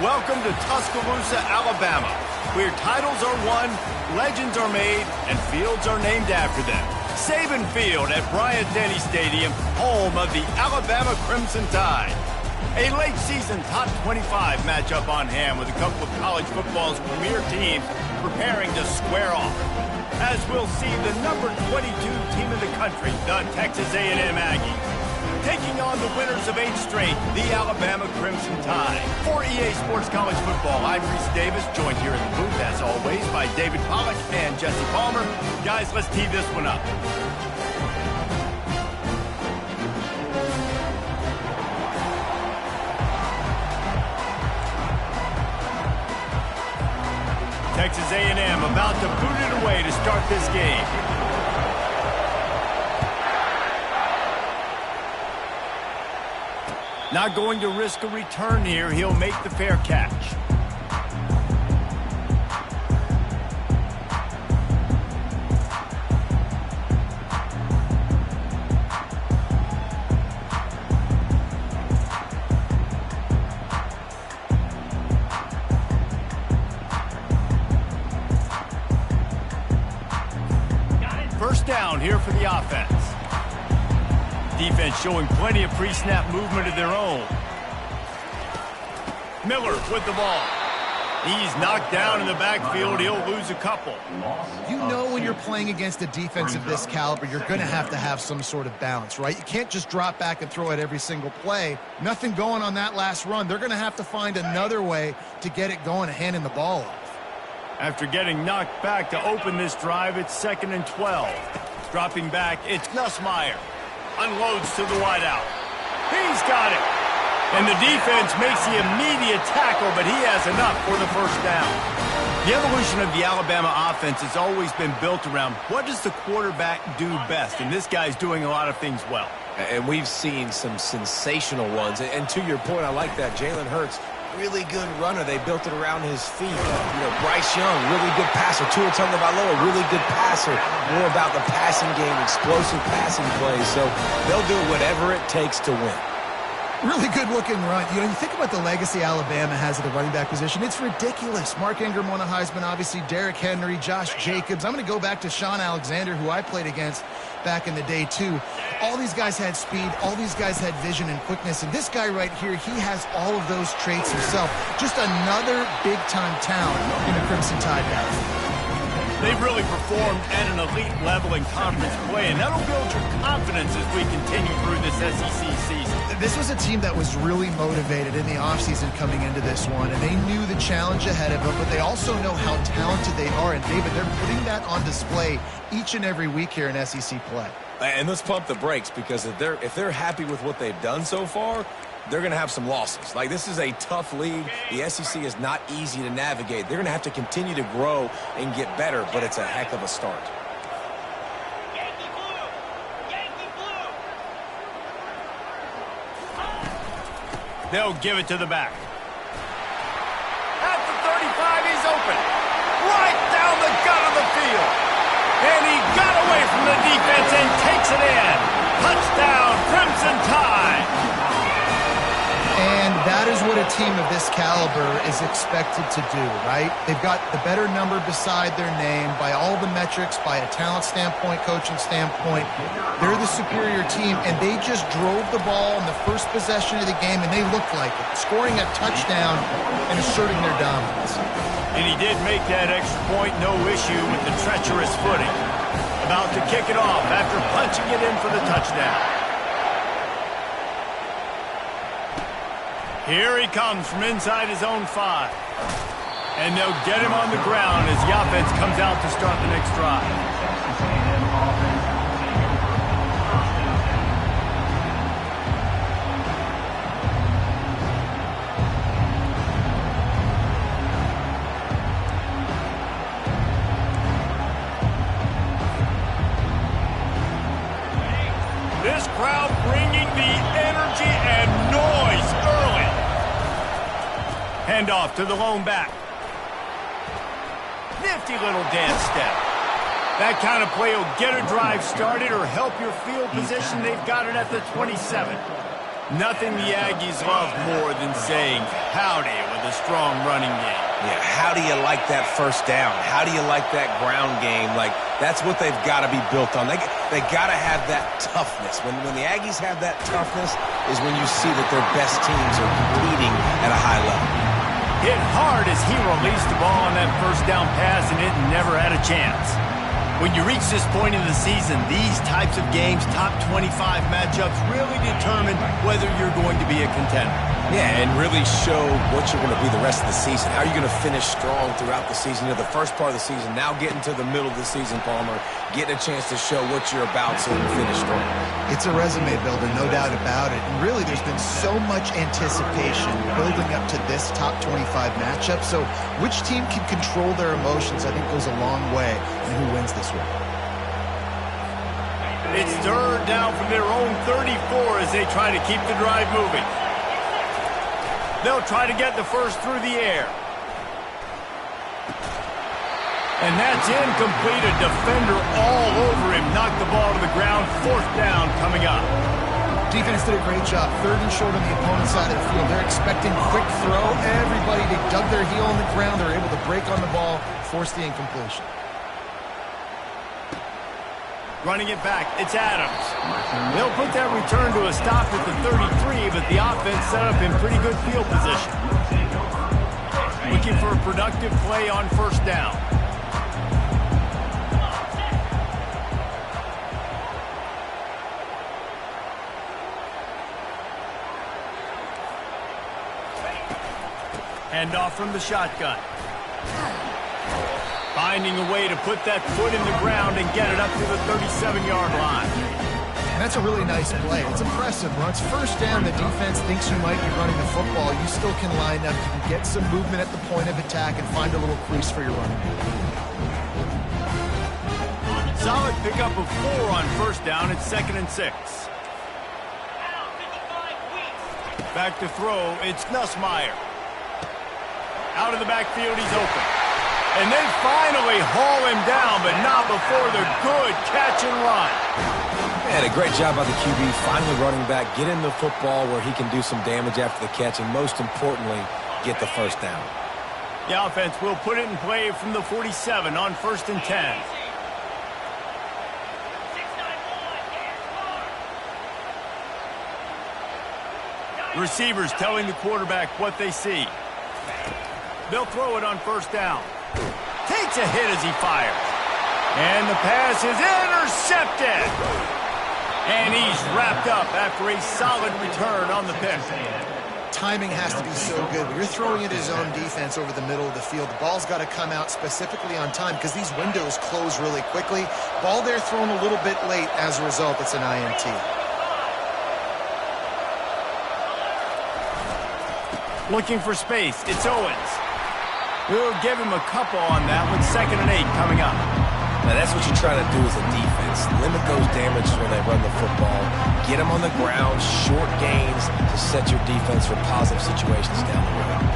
Welcome to Tuscaloosa, Alabama, where titles are won, legends are made, and fields are named after them. Saban Field at Bryant-Denny Stadium, home of the Alabama Crimson Tide. A late-season top 25 matchup on hand with a couple of college football's premier teams preparing to square off. As we'll see the number 22 team in the country, the Texas A&M Aggies, taking on the winners of 8 straight, the Alabama Crimson Tide. For EA Sports College Football, I'm Reese Davis, joined here in the booth, as always, by David Pollack and Jesse Palmer. Guys, let's tee this one up. Texas A&M about to boot it away to start this game. Not going to risk a return here. He'll make the fair catch. First down here for the offense. Defense showing plenty of pre-snap movement of their own. Miller with the ball. He's knocked down in the backfield. He'll lose a couple. You know when you're playing against a defense of this caliber, you're going to have some sort of balance, right? You can't just drop back and throw it every single play. Nothing going on that last run. They're going to have to find another way to get it going and handing the ball off. After getting knocked back to open this drive, it's 2nd and 12. Dropping back, it's Nussmeier. Unloads to the wideout. He's got it. And the defense makes the immediate tackle, but he has enough for the first down. The evolution of the Alabama offense has always been built around what does the quarterback do best, and this guy's doing a lot of things well. And we've seen some sensational ones. And to your point, I like that. Jalen Hurts, really good runner. They built it around his feet. Bryce Young, really good passer. Tua Tagovailoa, really good passer. More about the passing game, explosive passing plays. So they'll do whatever it takes to win. Really good-looking run. You think about the legacy Alabama has at the running back position. It's ridiculous. Mark Ingram won a Heisman, obviously. Derrick Henry, Josh Jacobs. I'm going to go back to Sean Alexander, who I played against back in the day, too. All these guys had speed. All these guys had vision and quickness. And this guy right here, he has all of those traits himself. Just another big-time talent in the Crimson Tide battle. They've really performed at an elite level in conference play, and that'll build your confidence as we continue through this SEC season. This was a team that was really motivated in the offseason coming into this one, and they knew the challenge ahead of them, but they also know how talented they are. And, David, they're putting that on display each and every week here in SEC play. And let's pump the brakes, because if they're happy with what they've done so far, they're going to have some losses. Like, this is a tough league. The SEC is not easy to navigate. They're going to have to continue to grow and get better, but it's a heck of a start. They'll give it to the back. At the 35, he's open. Right down the gut of the field. And he got away from the defense and takes it in. Touchdown, Crimson Tide. And that is what a team of this caliber is expected to do, right? They've got the better number beside their name by all the metrics, by a talent standpoint, coaching standpoint. They're the superior team, and they just drove the ball in the first possession of the game, and they looked like it, scoring a touchdown and asserting their dominance. And he did make that extra point, no issue with the treacherous footing. About to kick it off after punching it in for the touchdown. Here he comes from inside his own 5. And they'll get him on the ground as the offense comes out to start the next drive. This crowd bringing the energy and noise early. Handoff to the lone back. Nifty little dance step. That kind of play will get a drive started or help your field position. They've got it at the 27. Nothing the Aggies love more than saying howdy when the strong running game. Yeah, how do you like that first down? How do you like that ground game? Like, that's what they've got to be built on. They got to have that toughness. When the Aggies have that toughness is when you see that their best teams are competing at a high level. Hit hard as he released the ball on that first down pass, and it never had a chance. When you reach this point in the season, these types of games, top 25 matchups, really determine whether you're going to be a contender. Yeah, and really show what you're going to be the rest of the season. How are you going to finish strong throughout the season? You know, the first part of the season, now getting to the middle of the season, Palmer, getting a chance to show what you're about so you can finish strong. It's a resume builder, no doubt about it. And really, there's been so much anticipation building up to this top 25 matchup. So which team can control their emotions, I think, goes a long way in who wins this one. It's third down from their own 34 as they try to keep the drive moving. They'll try to get the first through the air. And that's incomplete. A defender all over him. Knocked the ball to the ground. Fourth down coming up. Defense did a great job. Third and short on the opponent's side of the field. They're expecting quick throw. Everybody, they dug their heel on the ground. They're able to break on the ball, force the incompletion. Running it back, it's Adams. They'll put that return to a stop at the 33, but the offense set up in pretty good field position. Looking for a productive play on first down. Handoff from the shotgun. Finding a way to put that foot in the ground and get it up to the 37-yard line. And that's a really nice play. It's impressive. When it's first down, the defense thinks you might be running the football. You still can line up. You can get some movement at the point of attack and find a little crease for your running back. Solid pickup of 4 on first down. It's 2nd and 6. Back to throw. It's Nussmeier. Out of the backfield, he's open. And they finally haul him down, but not before the good catch and run. Man, a great job by the QB, finally running back, get him the football where he can do some damage after the catch, and most importantly, get the first down. The offense will put it in play from the 47 on 1st and 10. Receivers telling the quarterback what they see. They'll throw it on first down. Takes a hit as he fires. And the pass is intercepted. And he's wrapped up after a solid return on the pick. Timing has to be so good. When you're throwing at his own defense over the middle of the field, the ball's got to come out specifically on time because these windows close really quickly. Ball there thrown a little bit late. As a result, it's an INT. Looking for space. It's Owens. We'll give him a couple on that one. 2nd and 8 coming up. Now, that's what you try to do as a defense. Limit those damages when they run the football. Get them on the ground, short gains to set your defense for positive situations down the road.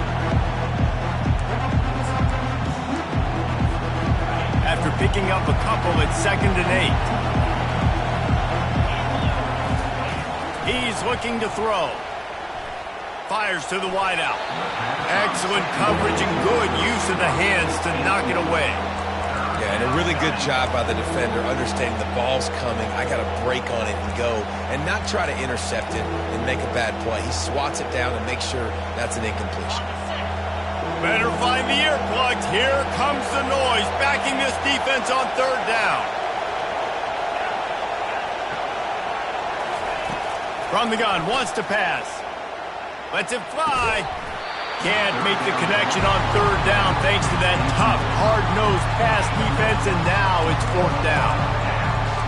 After picking up a couple, it's 2nd and 8. He's looking to throw. Fires to the wideout. Excellent coverage and good use of the hands to knock it away. Yeah, and a really good job by the defender understanding the ball's coming. I got to break on it and go and not try to intercept it and make a bad play. He swats it down and makes sure that's an incompletion. Better find the earplugs. Here comes the noise, backing this defense on 3rd down. From the gun, wants to pass. Lets it fly. Can't make the connection on 3rd down thanks to that tough, hard-nosed pass defense, and now it's 4th down.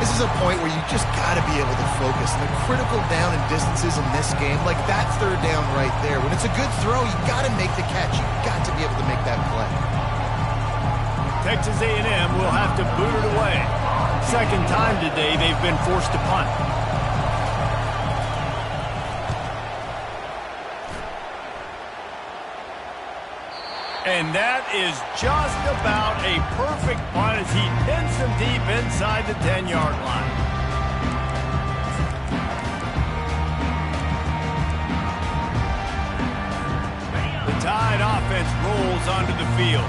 This is a point where you just got to be able to focus. And the critical down and distances in this game, like that 3rd down right there, when it's a good throw, you got to make the catch. You got to be able to make that play. Texas A&M will have to boot it away. 2nd time today they've been forced to punt. And that is just about a perfect punt as he pins them deep inside the 10-yard line. The Tide offense rolls onto the field.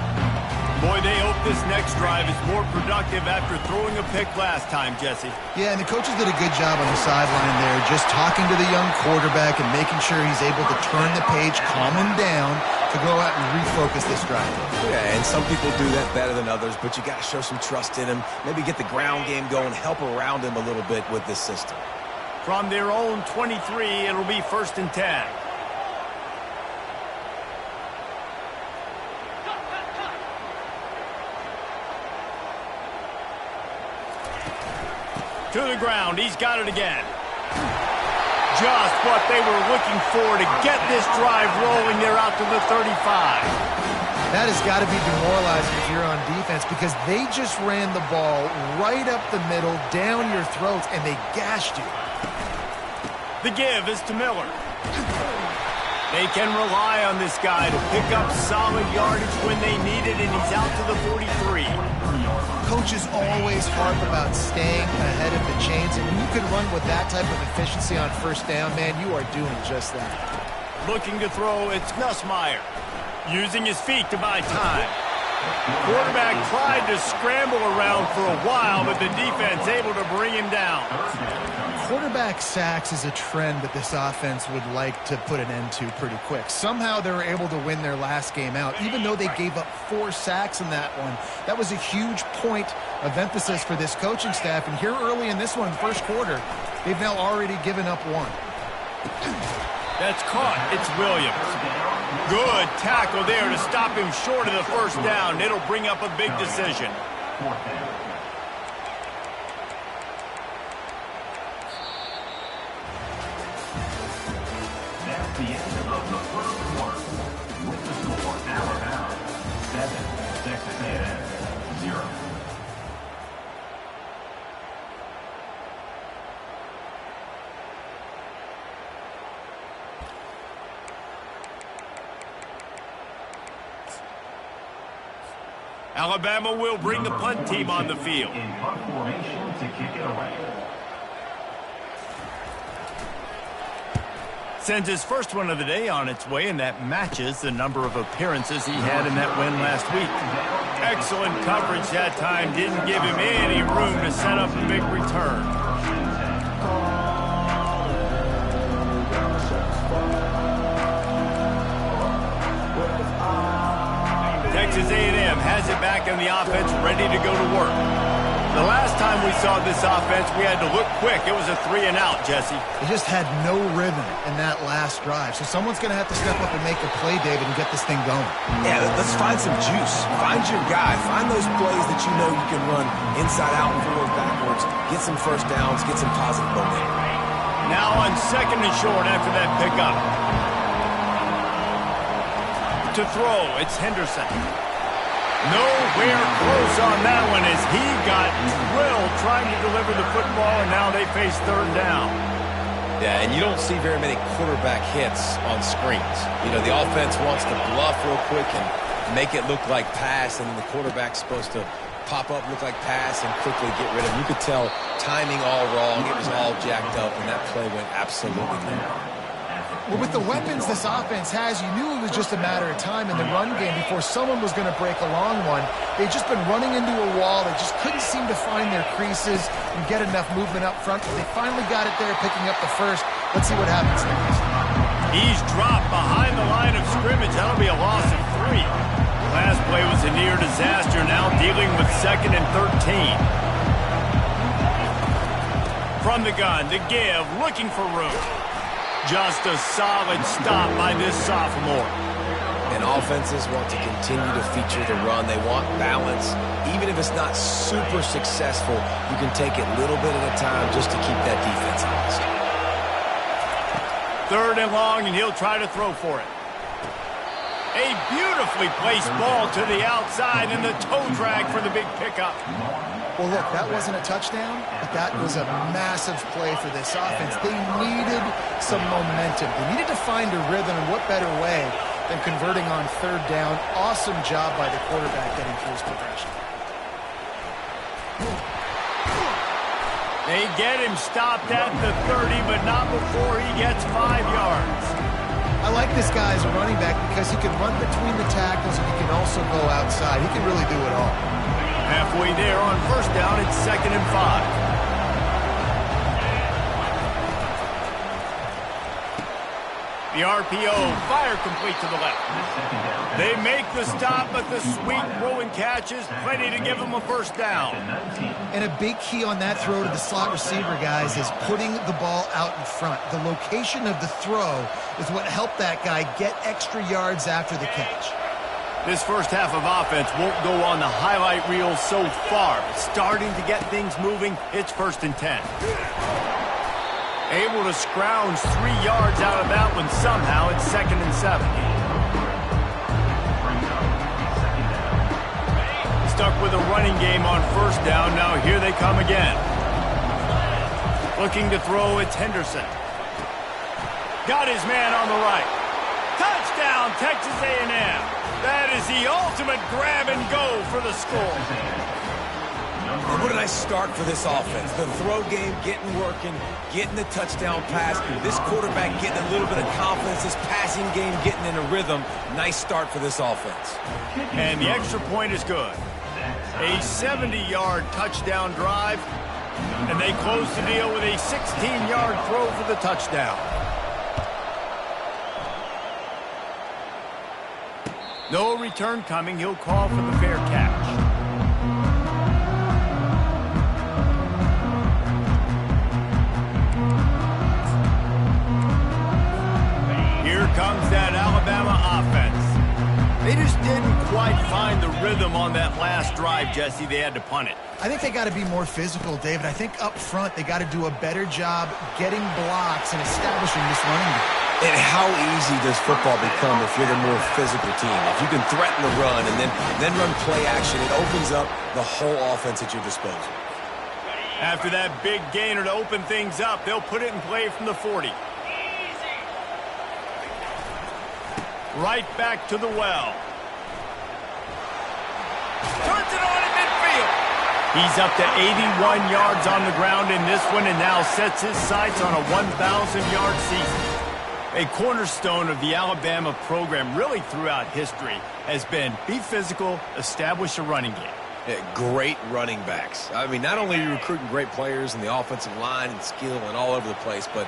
Boy, they hope this next drive is more productive after throwing a pick last time, Jesse. Yeah, and the coaches did a good job on the sideline there, just talking to the young quarterback and making sure he's able to turn the page, calm him down to go out and refocus this drive. Yeah, and some people do that better than others, but you got to show some trust in him. Maybe get the ground game going, help around him a little bit with this system. From their own 23, it'll be 1st and 10. To the ground, he's got it again. Just what they were looking for to get this drive rolling. They're out to the 35. That has got to be demoralizing if you're on defense because they just ran the ball right up the middle, down your throats, and they gashed you. The give is to Miller. They can rely on this guy to pick up solid yardage when they need it, and he's out to the 43. Coaches always harp about staying ahead of the chains, and when you can run with that type of efficiency on 1st down, man, you are doing just that. Looking to throw, it's Nussmeier. Using his feet to buy time. Quarterback tried to scramble around for a while, but the defense able to bring him down. Quarterback sacks is a trend that this offense would like to put an end to pretty quick. Somehow they were able to win their last game out, even though they gave up 4 sacks in that one. That was a huge point of emphasis for this coaching staff, and here early in this one, 1st quarter, they've now already given up 1. That's caught. It's Williams. Good tackle there to stop him short of the 1st down. It'll bring up a big decision. That's the end of the 1st quarter. With the score, Alabama 7, Texas A&M 0. Alabama will bring the punt team on the field. In punt formation to kick it away. Sends his first one of the day on its way, and that matches the number of appearances he had in that win last week. Excellent coverage that time. Didn't give him any room to set up a big return. Texas A&M has it back in the offense, ready to go to work. The last time we saw this offense, we had to look quick. It was a 3-and-out, Jesse. They just had no rhythm in that last drive. So someone's going to have to step up and make a play, David, and get this thing going. Yeah, let's find some juice. Find your guy. Find those plays that you know you can run inside out, forward, backwards. Get some 1st downs. Get some positive momentum. Now on 2nd and short after that pickup. To throw, it's Henderson. Nowhere close on that one as he got drilled trying to deliver the football, and now they face 3rd down. Yeah, and you don't see very many quarterback hits on screens. You know, the offense wants to bluff real quick and make it look like pass, and then the quarterback's supposed to pop up, look like pass, and quickly get rid of him. You could tell timing all wrong. It was all jacked up, and that play went absolutely nowhere. Well, with the weapons this offense has, you knew it was just a matter of time in the run game before someone was going to break a long one. They've just been running into a wall. They just couldn't seem to find their creases and get enough movement up front. But they finally got it there, picking up the 1st. Let's see what happens next. He's dropped behind the line of scrimmage. That'll be a loss of 3. Last play was a near disaster. Now dealing with 2nd and 13. From the gun, the give, looking for room. Just a solid stop by this sophomore. And offenses want to continue to feature the run. They want balance. Even if it's not super successful, you can take it little bit at a time just to keep that defense honest. 3rd and long, and he'll try to throw for it. A beautifully placed ball to the outside, and the toe drag for the big pickup. Well, look, that wasn't a touchdown, but that was a massive play for this offense. They needed some momentum. They needed to find a rhythm, and what better way than converting on 3rd down. Awesome job by the quarterback getting through his progression. They get him stopped at the 30, but not before he gets 5 yards. I I like this guy as a running back because he can run between the tackles and he can also go outside. He can really do it all. Halfway there on first down, it's 2nd and 5. The RPO, fire complete to the left. They make the stop, but the sweet rolling catch is plenty to give them a first down. And a big key on that throw to the slot receiver, guys, is putting the ball out in front. The location of the throw is what helped that guy get extra yards after the catch. This first half of offense won't go on the highlight reel so far, but starting to get things moving, it's 1st and 10. Able to scrounge 3 yards out of that one somehow. It's 2nd and 7. Stuck with a running game on first down. Now here they come again. Looking to throw, it's Henderson. Got his man on the right. Touchdown, Texas A&M. That is the ultimate grab and go for the score. And what a nice start for this offense. The throw game getting working, getting the touchdown pass. This quarterback getting a little bit of confidence. This passing game getting in a rhythm. Nice start for this offense. And the extra point is good. A 70-yard touchdown drive. And they close the deal with a 16-yard throw for the touchdown. No return coming. He'll call for the fair catch. Comes that Alabama offense. They just didn't quite find the rhythm on that last drive, Jesse. They had to punt it. I think they got to be more physical, David. I think up front they got to do a better job getting blocks and establishing this running game. And how easy does football become if you're the more physical team? If you can threaten the run and then run play action, it opens up the whole offense at your disposal. After that big gainer to open things up, they'll put it in play from the 40. Right back to the well. Turns it on in midfield. He's up to 81 yards on the ground in this one and now sets his sights on a 1,000-yard season. A cornerstone of the Alabama program really throughout history has been be physical, establish a running game. Yeah, great running backs. I mean, not only are you recruiting great players in the offensive line and skill and all over the place, but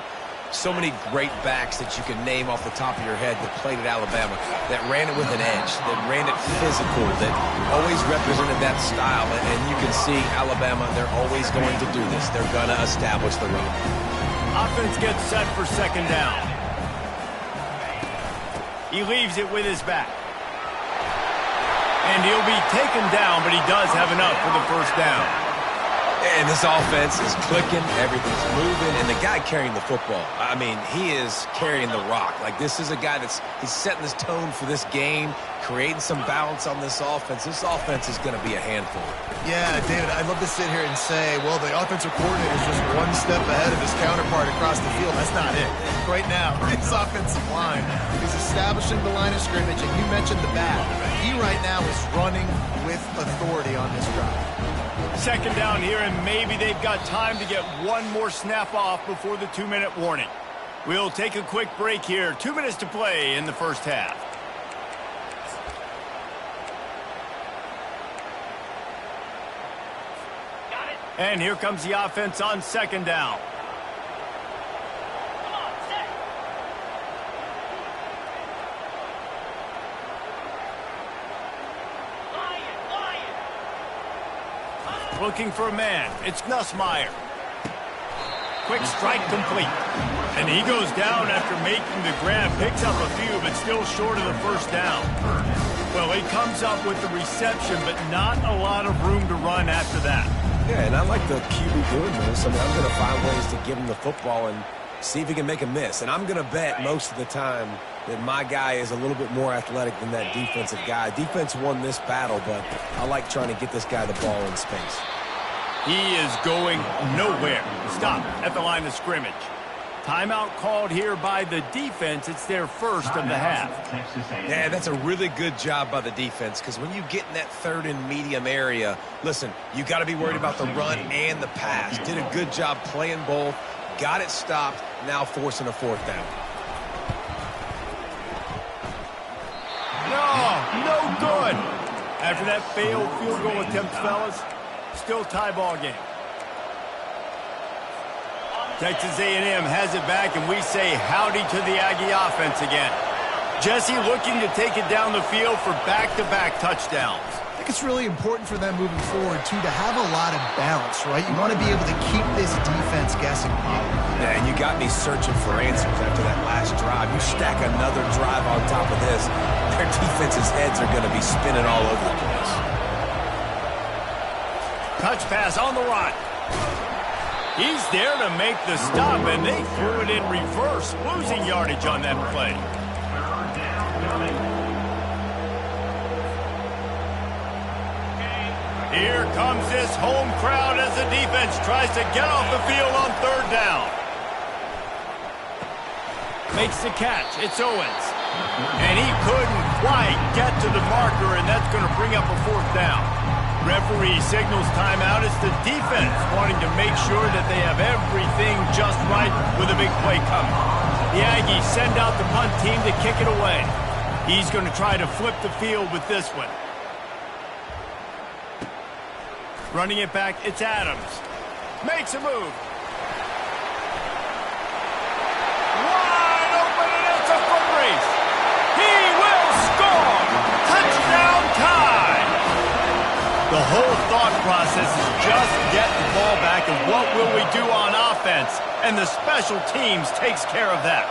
so many great backs that you can name off the top of your head that played at Alabama, that ran it with an edge, that ran it physical, that always represented that style. And you can see Alabama, they're always going to do this. They're going to establish the run. Offense gets set for 2nd down. He leaves it with his back. And he'll be taken down, but he does have enough for the first down. And this offense is clicking, everything's moving, and the guy carrying the football, I mean, he is carrying the rock. Like, this is a guy he's setting this tone for this game, creating some balance on this offense. This offense is going to be a handful. Yeah, David, I'd love to sit here and say, well, the offensive coordinator is just one step ahead of his counterpart across the field. That's not it. Right now, his offensive line is establishing the line of scrimmage, and you mentioned the back. He right now is running with authority on this drive. 2nd down here, and maybe they've got time to get one more snap off before the 2-minute warning. We'll take a quick break here. 2 minutes to play in the first half. And here comes the offense on 2nd down. Looking for a man. It's Nussmeier. Quick strike complete. And he goes down after making the grab. Picks up a few, but still short of the first down. Well, he comes up with the reception, but not a lot of room to run after that. Yeah, and I like the QB doing this. I mean, I'm going to find ways to give him the football and see if he can make a miss. And I'm going to bet most of the time that my guy is a little bit more athletic than that defensive guy. Defense won this battle, but I like trying to get this guy the ball in space. He is going nowhere. Stop at the line of scrimmage. Timeout called here by the defense. It's their first of the half. Yeah, that's a really good job by the defense, because when you get in that 3rd and medium area, listen, you got to be worried about the run and the pass. Did a good job playing both. Got it stopped. Now forcing a 4th down. After that failed field goal attempt, fellas, still tie ball game. Texas A&M has it back, and we say howdy to the Aggie offense again. Jesse looking to take it down the field for back-to-back touchdowns. I think it's really important for them moving forward, too, to have a lot of balance, right? You want to be able to keep this defense guessing. Yeah, and you got me searching for answers after that last drive. You stack another drive on top of this, their defense's heads are going to be spinning all over the place. Touch pass on the run. He's there to make the stop, and they threw it in reverse, losing yardage on that play. Here comes this home crowd as the defense tries to get off the field on third down. Makes the catch. It's Owens. And he couldn't quite get to the marker, and that's going to bring up a fourth down. Referee signals timeout. It's the defense wanting to make sure that they have everything just right with a big play coming. The Aggies send out the punt team to kick it away. He's going to try to flip the field with this one. Running it back, it's Adams. Makes a move. Wide open, and it's a foot race. He will score! Touchdown tie! The whole thought process is just get the ball back, and what will we do on offense? And the special teams takes care of that.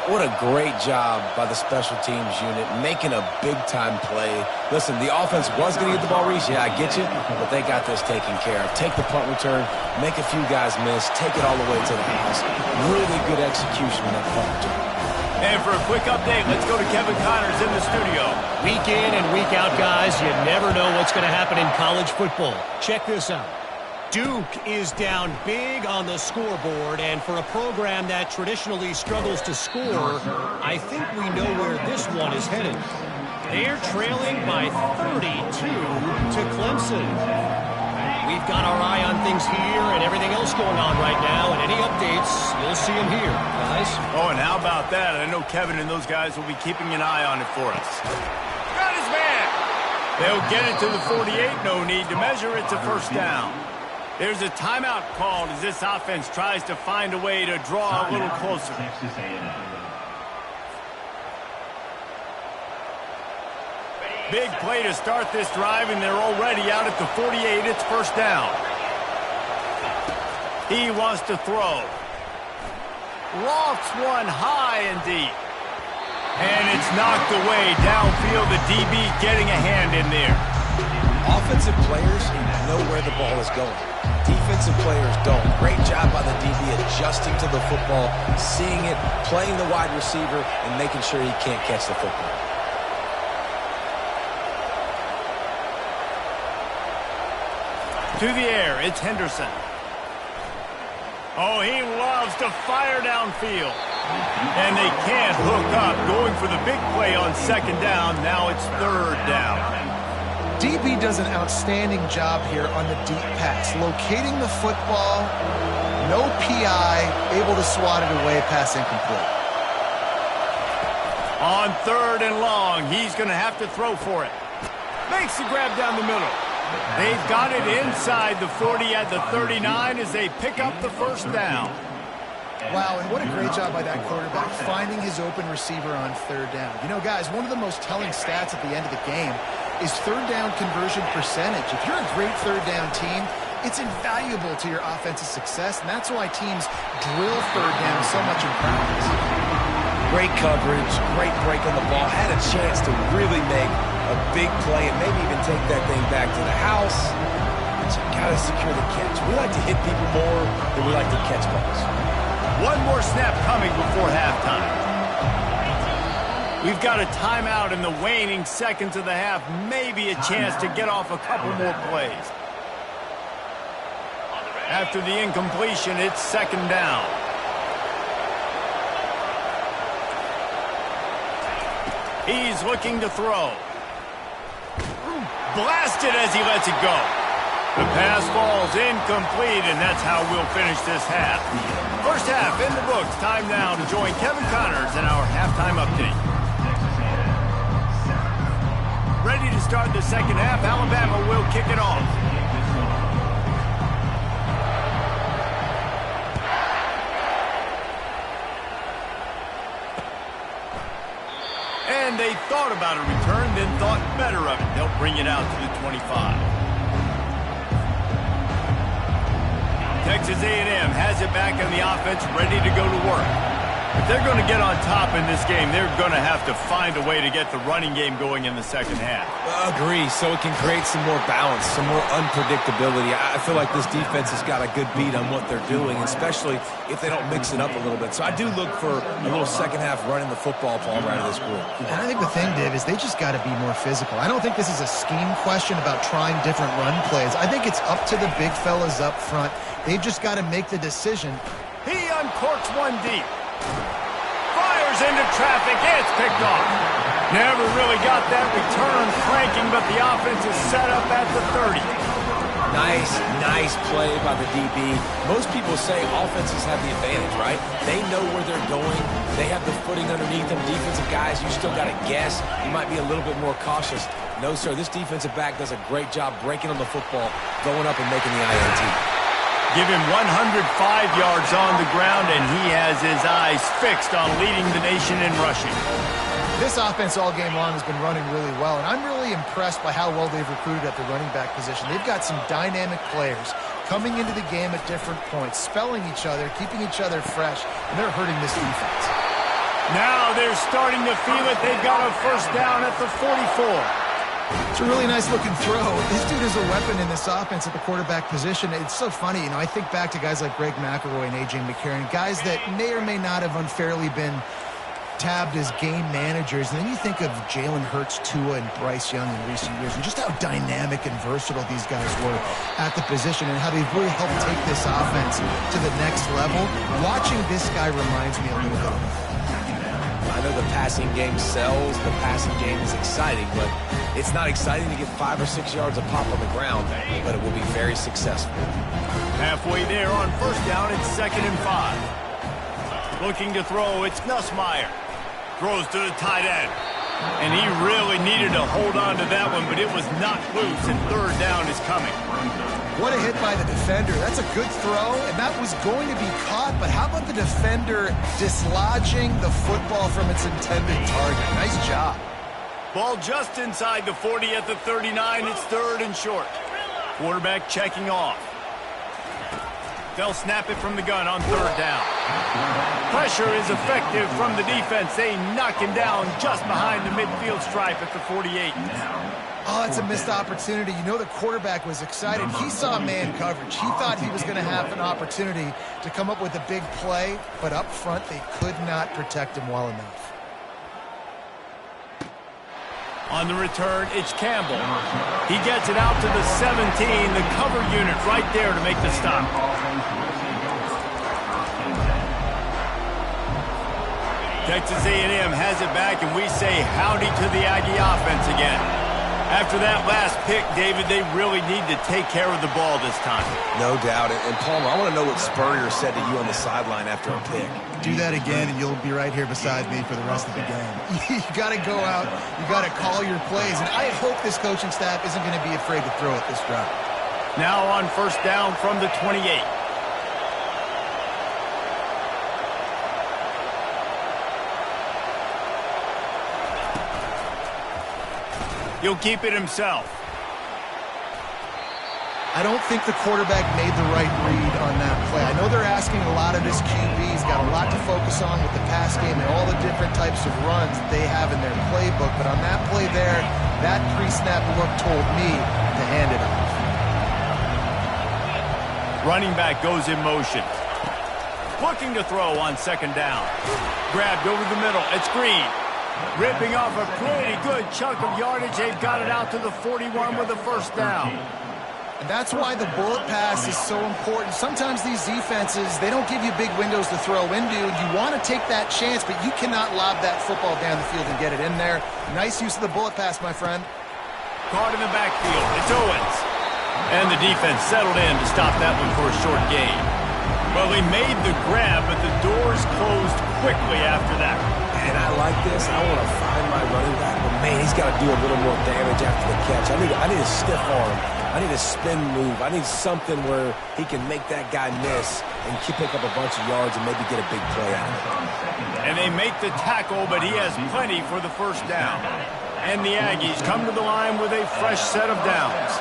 What a great job by the special teams unit, making a big-time play. Listen, the offense was going to get the ball, Reese. Yeah, I get you, but they got this taken care of. Take the punt return, make a few guys miss, take it all the way to the house. Really good execution in that punt return. And for a quick update, let's go to Kevin Connors in the studio. Week in and week out, guys, you never know what's going to happen in college football. Check this out. Duke is down big on the scoreboard, and for a program that traditionally struggles to score, I think we know where this one is headed. They're trailing by 32 to Clemson. We've got our eye on things here and everything else going on right now, and any updates, you'll see them here, guys. Oh, and how about that? I know Kevin and those guys will be keeping an eye on it for us. Got his man! They'll get it to the 48, no need to measure. It's a first down. There's a timeout called as this offense tries to find a way to draw a little closer. Big play to start this drive, and they're already out at the 48. It's first down. He wants to throw. Lofts one high and deep. And it's knocked away downfield. The DB getting a hand in there. Offensive players know where the ball is going. Defensive players don't. Great job by the DB adjusting to the football, seeing it, playing the wide receiver, and making sure he can't catch the football. To the air, it's Henderson. Oh, he loves to fire downfield. And they can't hook up, going for the big play on second down. Now it's third down. DB does an outstanding job here on the deep pass, locating the football, no PI, able to swat it away, pass incomplete. On third and long, he's going to have to throw for it. Makes the grab down the middle. They've got it inside the 40 at the 39 as they pick up the first down. Wow, and what a great job by that quarterback, finding his open receiver on third down. You know, guys, one of the most telling stats at the end of the game is third down conversion percentage. If you're a great third down team, it's invaluable to your offensive success, and that's why teams drill third down so much in practice. Great coverage, great break on the ball, had a chance to really make a big play and maybe even take that thing back to the house. But you gotta secure the catch. We like to hit people more than we like to catch balls. One more snap coming before halftime. We've got a timeout in the waning seconds of the half. Maybe a chance to get off a couple more plays. After the incompletion, it's second down. He's looking to throw. Blasted as he lets it go. The pass falls incomplete, and that's how we'll finish this half. First half in the books. Time now to join Kevin Connors in our halftime update. Ready to to start the second half. Alabama will kick it off. And they thought about a return, then thought better of it. They'll bring it out to the 25. Texas A&M has it back on the offense, ready to go to work. If they're going to get on top in this game, they're going to have to find a way to get the running game going in the second half. Agree, so it can create some more balance, some more unpredictability. I feel like this defense has got a good beat on what they're doing, especially if they don't mix it up a little bit. So I do look for a little second half running the football ball right of this group. And I think the thing, Dave, is they just got to be more physical. I don't think this is a scheme question about trying different run plays. I think it's up to the big fellas up front. They've just got to make the decision. He uncorks one deep. Fires into traffic. It's picked off. Never really got that return cranking, but the offense is set up at the 30. Nice play by the DB. Most people say offenses have the advantage, right? They know where they're going. They have the footing underneath them. Defensive guys, you still got to guess. You might be a little bit more cautious. No, sir, this defensive back does a great job breaking on the football, going up and making the INT. Give him 105 yards on the ground, and he has his eyes fixed on leading the nation in rushing. This offense all game long has been running really well, and I'm really impressed by how well they've recruited at the running back position. They've got some dynamic players coming into the game at different points, spelling each other, keeping each other fresh, and they're hurting this defense. Now they're starting to feel it. They've got a first down at the 44. It's a really nice-looking throw. This dude is a weapon in this offense at the quarterback position. It's so funny, I think back to guys like Greg McElroy and A.J. McCarron, guys that may or may not have unfairly been tabbed as game managers. And then you think of Jalen Hurts, Tua, and Bryce Young in recent years, and just how dynamic and versatile these guys were at the position and how they've really helped take this offense to the next level. Watching this guy reminds me a little bit of him. I know the passing game sells, the passing game is exciting, but it's not exciting to get 5 or 6 yards of pop on the ground, but it will be very successful. Halfway there on first down, it's 2nd and 5. Looking to throw, it's Nussmeier. Throws to the tight end. And he really needed to hold on to that one, but it was knocked loose, and third down is coming. What a hit by the defender. That's a good throw, and that was going to be caught, but how about the defender dislodging the football from its intended target? Nice job. Ball just inside the 40 at the 39. It's third and short. Quarterback checking off. They'll snap it from the gun on third down. Pressure is effective from the defense. They knock him down just behind the midfield stripe at the 48. Oh, that's a missed opportunity. You know the quarterback was excited. He saw man coverage. He thought he was going to have an opportunity to come up with a big play, but up front they could not protect him well enough. On the return, it's Campbell. He gets it out to the 17, the cover unit right there to make the stop. Texas A&M has it back, and we say howdy to the Aggie offense again. After that last pick, David, they really need to take care of the ball this time. No doubt. And Palmer, I want to know what Spurrier said to you on the sideline after a pick. Do that again, and you'll be right here beside me for the rest of the game. You got to go out. You got to call your plays. And I hope this coaching staff isn't going to be afraid to throw it this drive. Now on first down from the 28. He'll keep it himself. I don't think the quarterback made the right read on that play. I know they're asking a lot of his QB. He's got a lot to focus on with the pass game and all the different types of runs that they have in their playbook. But on that play there, that pre-snap look told me to hand it off. Running back goes in motion. Looking to throw on second down. Grabbed over the middle. It's Green. Ripping off a pretty good chunk of yardage. They've got it out to the 41 with a first down. And that's why the bullet pass is so important. Sometimes these defenses, they don't give you big windows to throw into. You want to take that chance, but you cannot lob that football down the field and get it in there. Nice use of the bullet pass, my friend. Caught in the backfield. It's Owens. And the defense settled in to stop that one for a short gain. Well, he made the grab, but the doors closed quickly after that. And I like this. I want to find my running back, but man, he's he's got to do a little more damage after the catch. I need a stiff arm. I need a spin move. I need something where he can make that guy miss and pick up a bunch of yards and maybe get a big play out of it. And they make the tackle, but he has plenty for the first down. And the Aggies come to the line with a fresh set of downs.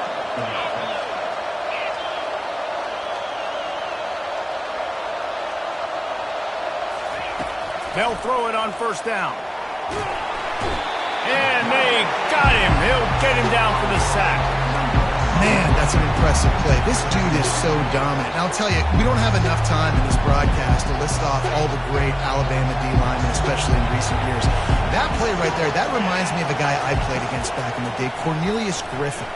They'll throw it on first down. And they got him. He'll get him down for the sack. Man, that's an impressive play. This dude is so dominant. And I'll tell you, we don't have enough time in this broadcast to list off all the great Alabama D-linemen, especially in recent years. That play right there, that reminds me of a guy I played against back in the day, Cornelius Griffin,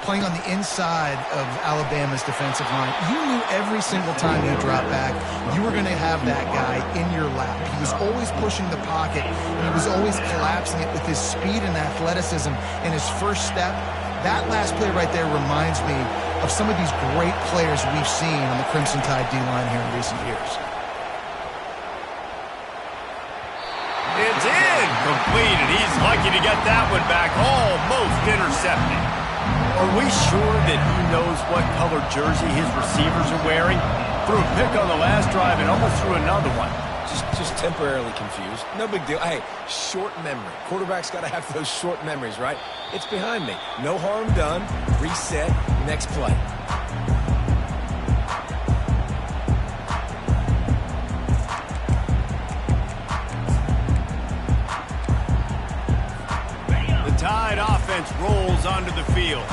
playing on the inside of Alabama's defensive line. You knew every single time you dropped back, you were going to have that guy in your lap. He was always pushing the pocket, and he was always collapsing it with his speed and athleticism in his first step. That last play right there reminds me of some of these great players we've seen on the Crimson Tide D-line here in recent years. It's incomplete, and he's lucky to get that one back, almost intercepted. Are we sure that he knows what color jersey his receivers are wearing? Threw a pick on the last drive and almost threw another one. Just temporarily confused. No big deal. Hey, short memory. Quarterback's got to have those short memories, right? It's behind me. No harm done. Reset. Next play. The Tide offense rolls onto the field.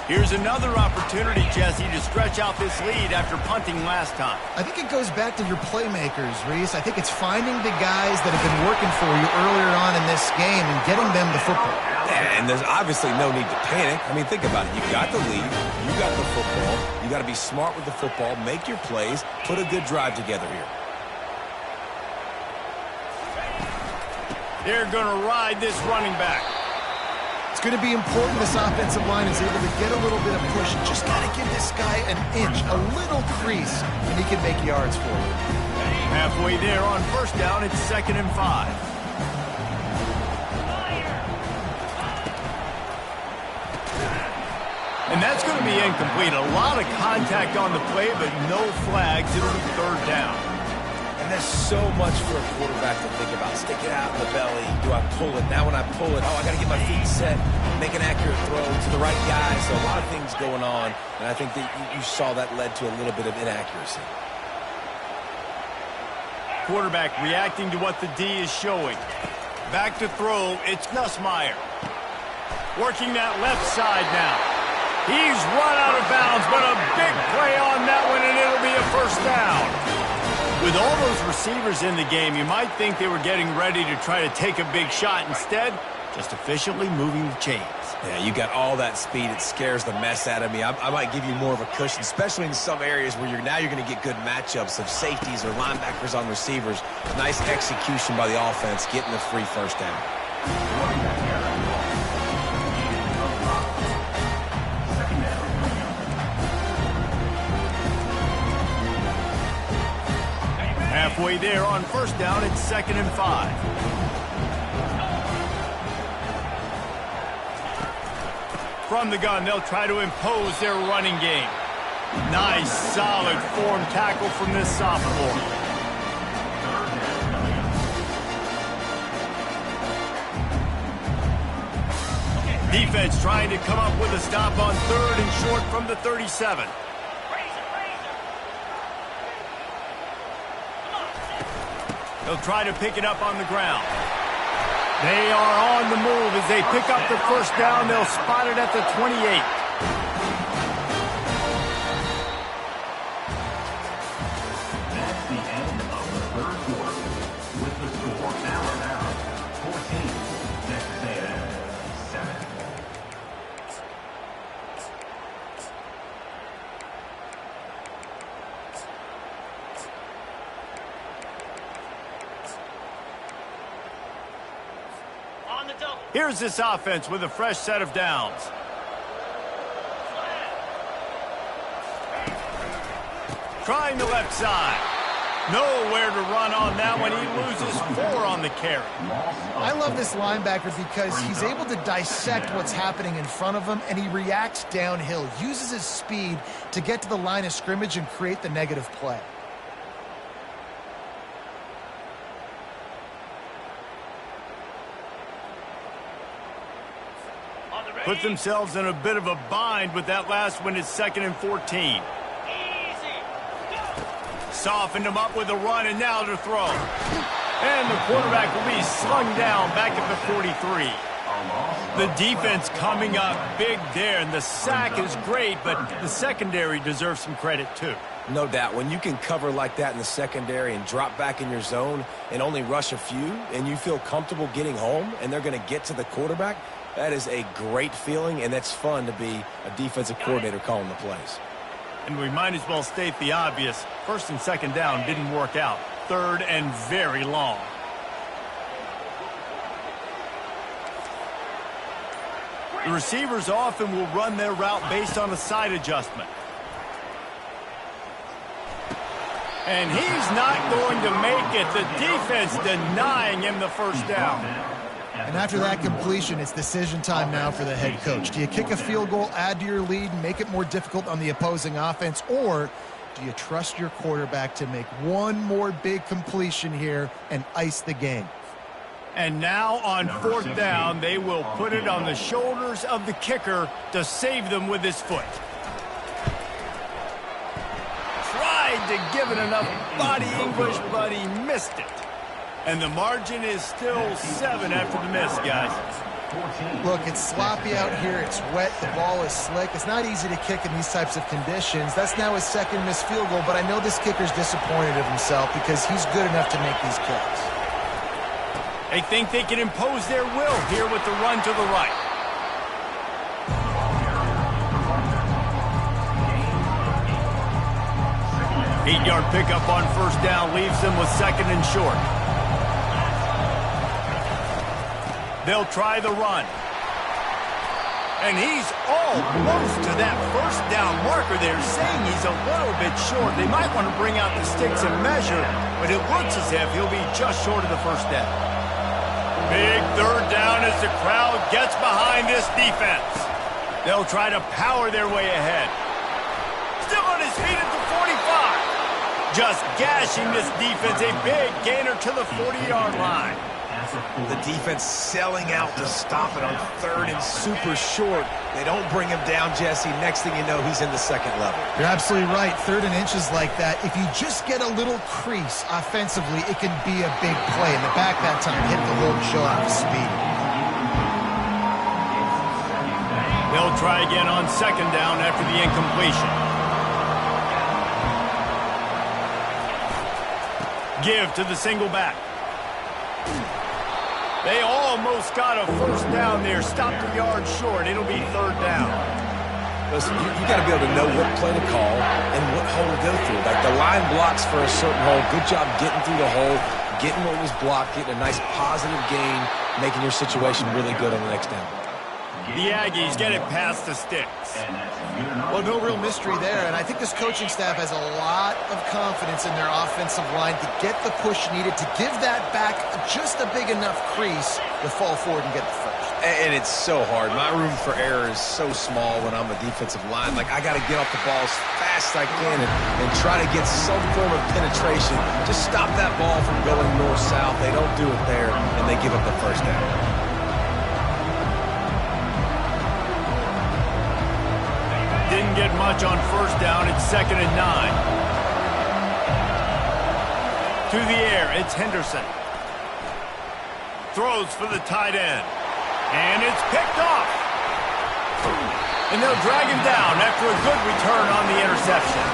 Here's another opportunity, Jesse, to stretch out this lead after punting last time. I think it goes back to your playmakers, Reese. I think it's finding the guys that have been working for you earlier on in this game and getting them the football. And there's obviously no need to panic. I mean, think about it. You've got the lead. You got the football. You got to be smart with the football. Make your plays. Put a good drive together here. They're going to ride this running back. It's going to be important this offensive line is able to get a little bit of push. Just got to give this guy an inch, a little crease, and he can make yards for you. Halfway there on first down, it's 2nd and 5. And that's going to be incomplete. A lot of contact on the play, but no flags. It'll be 3rd down. And that's so much for a quarterback to think about. Stick it out in the belly. Do I pull it? Now when I pull it, I got to get my feet set, make an accurate throw to the right guy. So a lot of things going on, and I think that you saw that led to a little bit of inaccuracy. Quarterback reacting to what the D is showing. Back to throw, it's Nussmeier. Working that left side now. He's run out of bounds, but a big play on that one, and it'll be a first down. With all those receivers in the game, you might think they were getting ready to try to take a big shot. Instead, just efficiently moving the chains. Yeah, you got all that speed. It scares the mess out of me. I might give you more of a cushion, especially in some areas where you're going to get good matchups of safeties or linebackers on receivers. Nice execution by the offense, getting the free first down. Halfway there on first down, it's 2nd and 5. From the gun, they'll try to impose their running game. Nice, solid form tackle from this sophomore. Defense trying to come up with a stop on 3rd and short from the 37. They'll try to pick it up on the ground. They are on the move as they pick up the first down. They'll spot it at the 28. That's the end of the 3rd quarter. With the score, Alabama 14, Texas A&M 7. Here's this offense with a fresh set of downs. Trying the left side. Nowhere to run on that one. He loses 4 on the carry. I love this linebacker because he's able to dissect what's happening in front of him, and he reacts downhill, uses his speed to get to the line of scrimmage and create the negative play. Put themselves in a bit of a bind with that last one. It's 2nd and 14. Softened him up with a run, and now to throw. And the quarterback will be slung down back at the 43. The defense coming up big there, and the sack is great, but the secondary deserves some credit too. No doubt. When you can cover like that in the secondary and drop back in your zone and only rush a few, and you feel comfortable getting home, and they're going to get to the quarterback, that is a great feeling, and that's fun to be a defensive coordinator calling the plays. And we might as well state the obvious. 1st and 2nd down didn't work out. 3rd and very long. The receivers often will run their route based on a side adjustment. And he's not going to make it. The defense denying him the first down. And after that completion, it's decision time now for the head coach. Do you kick a field goal, add to your lead, and make it more difficult on the opposing offense, or do you trust your quarterback to make one more big completion here and ice the game? And now on 4th down, they will put it on the shoulders of the kicker to save them with his foot. Tried to give it enough body English, but he missed it. And the margin is still 7 after the miss, guys. Look, it's sloppy out here. It's wet. The ball is slick. It's not easy to kick in these types of conditions. That's now his 2nd missed field goal, but I know this kicker's disappointed of himself because he's good enough to make these kicks. They think they can impose their will here with the run to the right. Eight-yard pickup on 1st down leaves them with 2nd and short. They'll try the run. And he's almost to that 1st down marker there, saying he's a little bit short. They might want to bring out the sticks and measure, but it looks as if he'll be just short of the 1st down. Big 3rd down as the crowd gets behind this defense. They'll try to power their way ahead. Still on his feet at the 45. Just gashing this defense, a big gainer to the 40-yard line. The defense selling out to stop it on 3rd and super short. They don't bring him down, Jesse. Next thing you know, he's in the 2nd level. You're absolutely right. 3rd and inches like that, if you just get a little crease offensively, it can be a big play. In the back that time, hit the hole and show off his speed. They'll try again on 2nd down after the incompletion. Give to the single back. They almost got a 1st down there. Stopped a yard short. It'll be 3rd down. Listen, you got to be able to know what play to call and what hole to go through. Like the line blocks for a certain hole. Good job getting through the hole, getting what was blocked, getting a nice positive gain, making your situation really good on the next down. The Aggies get it past the sticks. Well, no real mystery there, and I think this coaching staff has a lot of confidence in their offensive line to get the push needed, to give that back just a big enough crease to fall forward and get the 1st. And it's so hard. My room for error is so small when I'm a defensive line. Like, I got to get off the ball as fast as I can and try to get some form of penetration. Just stop that ball from going north-south. They don't do it there, and they give up the 1st down. Didn't get much on 1st down. It's 2nd and 9. To the air, it's Henderson. Throws for the tight end. And it's picked off. And they'll drag him down after a good return on the interception.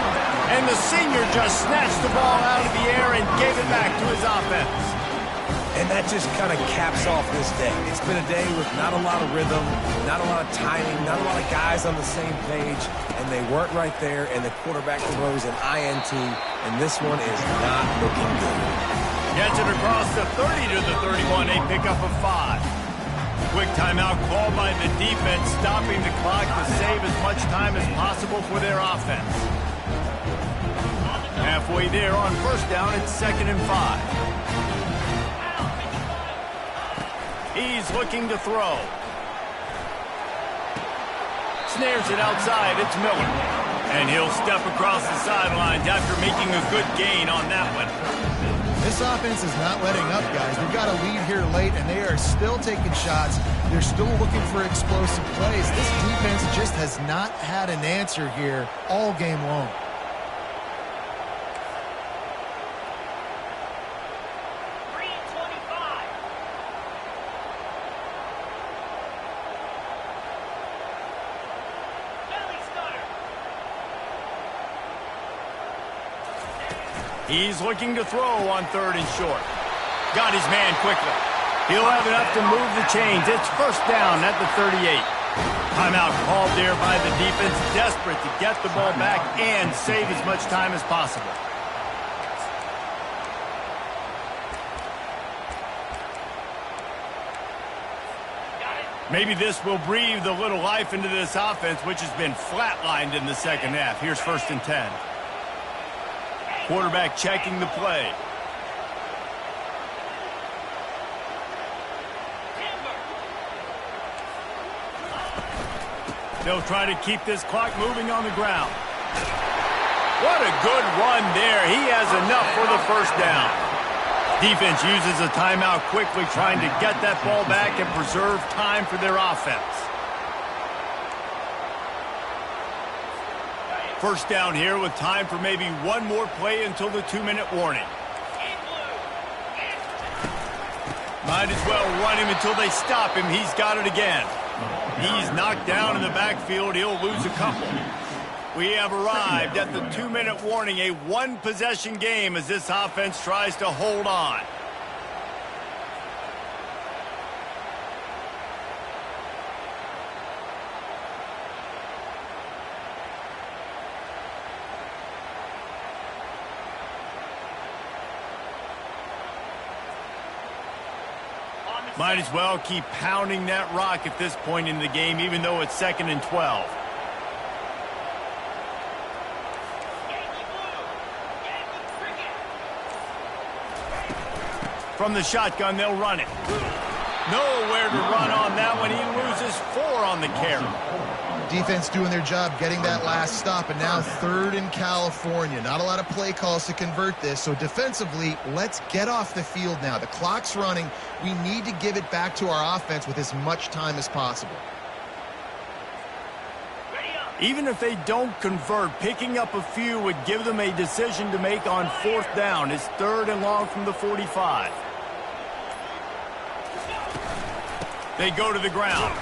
And the senior just snatched the ball out of the air and gave it back to his offense. And that just kind of caps off this day. It's been a day with not a lot of rhythm, not a lot of timing, not a lot of guys on the same page, and they weren't right there, and the quarterback throws an INT, and this one is not looking good. Gets it across the 30 to the 31, a pickup of 5. Quick timeout called by the defense, stopping the clock to save as much time as possible for their offense. Halfway there on first down, it's 2nd and 5. He's looking to throw. Snares it outside, it's Miller. And he'll step across the sidelines after making a good gain on that one. This offense is not letting up, guys. They've got a lead here late, and they are still taking shots. They're still looking for explosive plays. This defense just has not had an answer here all game long. He's looking to throw on 3rd and short. Got his man quickly. He'll have enough to move the chains. It's first down at the 38. Timeout called there by the defense, desperate to get the ball back and save as much time as possible. Maybe this will breathe a little life into this offense, which has been flatlined in the second half. Here's 1st and 10. Quarterback checking the play. They'll try to keep this clock moving on the ground. What a good run there. He has enough for the first down. Defense uses a timeout quickly, trying to get that ball back and preserve time for their offense. First down here with time for maybe one more play until the 2-minute warning. Might as well run him until they stop him. He's got it again. He's knocked down in the backfield. He'll lose a couple. We have arrived at the 2-minute warning, a one-possession game as this offense tries to hold on. Might as well keep pounding that rock at this point in the game, even though it's 2nd and 12. From the shotgun, they'll run it. Nowhere to run on that one. He loses 4 on the carry. Defense doing their job getting that last stop, and now 3rd in California. Not a lot of play calls to convert this, so defensively, let's get off the field now. The clock's running. We need to give it back to our offense with as much time as possible. Even if they don't convert, picking up a few would give them a decision to make on 4th down. It's 3rd and long from the 45. They go to the ground.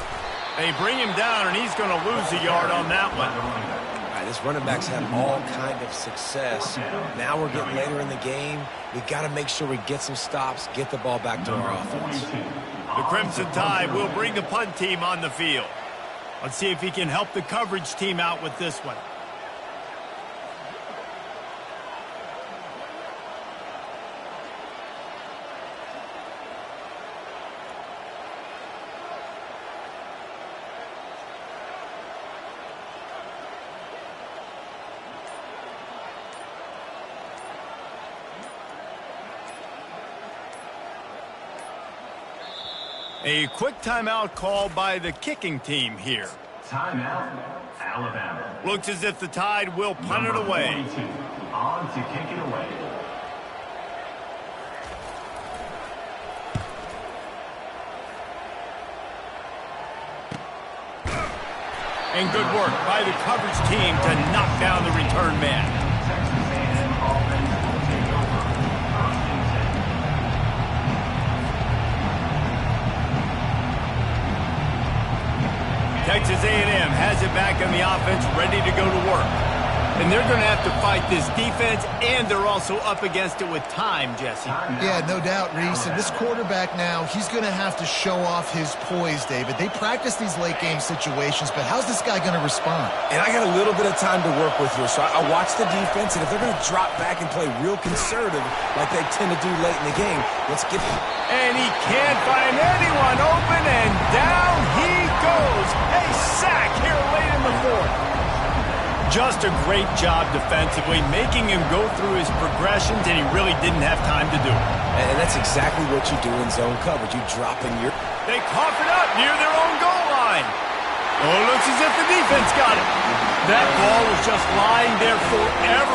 They bring him down, and he's going to lose a yard on that one. All right, this running back's had all kind of success. Now we're getting later in the game. We got to make sure we get some stops, get the ball back to our offense. The Crimson Tide will bring the punt team on the field. Let's see if he can help the coverage team out with this one. A quick timeout called by the kicking team here. Timeout, Alabama. Looks as if the Tide will punt it away. 42, on to kick it away. And good work by the coverage team to knock down the return man. Texas A&M offense will take over. First and 10. Texas A&M has it back on the offense, ready to go to work. And they're going to have to fight this defense, and they're also up against it with time, Jesse. Yeah, no doubt, Reese. And this quarterback now, he's going to have to show off his poise, David. They practice these late-game situations, but how's this guy going to respond? And I got a little bit of time to work with here, so I watch the defense, and if they're going to drop back and play real conservative like they tend to do late in the game, let's get them. And he can't find anyone open, and down he goes. A sack here late in the 4th. Just a great job defensively, making him go through his progressions, and he really didn't have time to do it. And that's exactly what you do in zone coverage. You drop in your... They cough it up near their own goal line. Oh, looks as if the defense got it. That ball was just lying there forever.